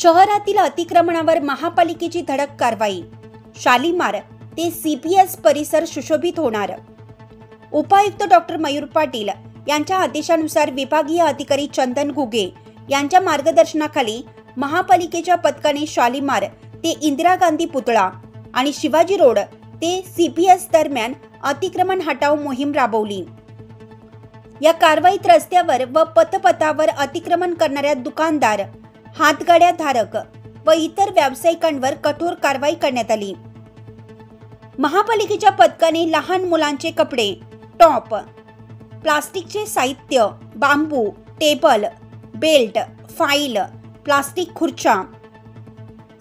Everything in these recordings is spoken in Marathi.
शहरातील अतिक्रमणावर महापालिकेची धडक कारवाई। शालिमार ते सीपीएस परिसर सुशोभित होणार। उपायुक्त डॉक्टर मयूर पाटील यांच्या आदेशानुसार विभागीय अधिकारी चंदन घुगे यांच्या मार्गदर्शनाखाली महापालिकेच्या पथकाने शालिमार ते इंदिरा गांधी पुतळा आणि शिवाजी रोड ते सीपीएस दरम्यान अतिक्रमण हटाव मोहीम राबवली। या कारवाईत रस्त्यावर व पथपथावर अतिक्रमण करणाऱ्या दुकानदार, हातगाड्या धारक व इतर व्यावसायिकांवर कठोर कारवाई करण्यात आली। महापालिकेच्या पथकाने लहान मुलांचे कपडे, टॉप, प्लास्टिकचे साहित्य, बांबू, टेबल, बेल्ट, फाईल, प्लास्टिक खुर्च्या,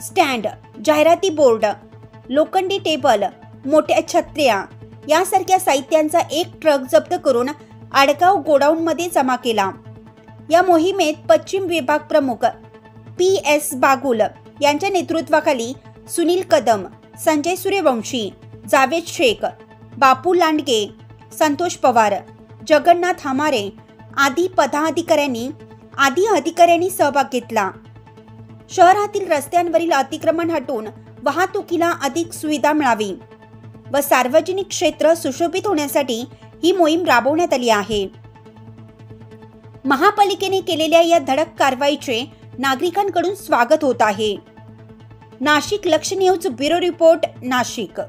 स्टँड, जाहिराती बोर्ड, लोखंडी टेबल, मोठ्या छत्र्या यासारख्या साहित्यांचा एक ट्रक जप्त करून आडगाव गोडाऊनमध्ये जमा केला। या मोहिमेत पश्चिम विभाग प्रमुख PS बागुल यांच्या नेतृत्वाखाली सुनील कदम, संजय सूर्यवंशी, जावेद शेख, बापू लांडगे, संतोष पवार, जगन्नाथ हमारे आदी अधिकाऱ्यांनी सहभाग घेतला। शहरातील रस्त्यांवरील अतिक्रमण हटवून वाहतुकीला अधिक सुविधा मिळावी व सार्वजनिक क्षेत्र सुशोभित होण्यासाठी ही मोहीम राबवण्यात आली आहे। महापालिकेने केलेल्या या धडक कारवाईचे नागरिकांकडून स्वागत होत आहे। नाशिक लक्ष न्यूज ब्युरो रिपोर्ट, नाशिक।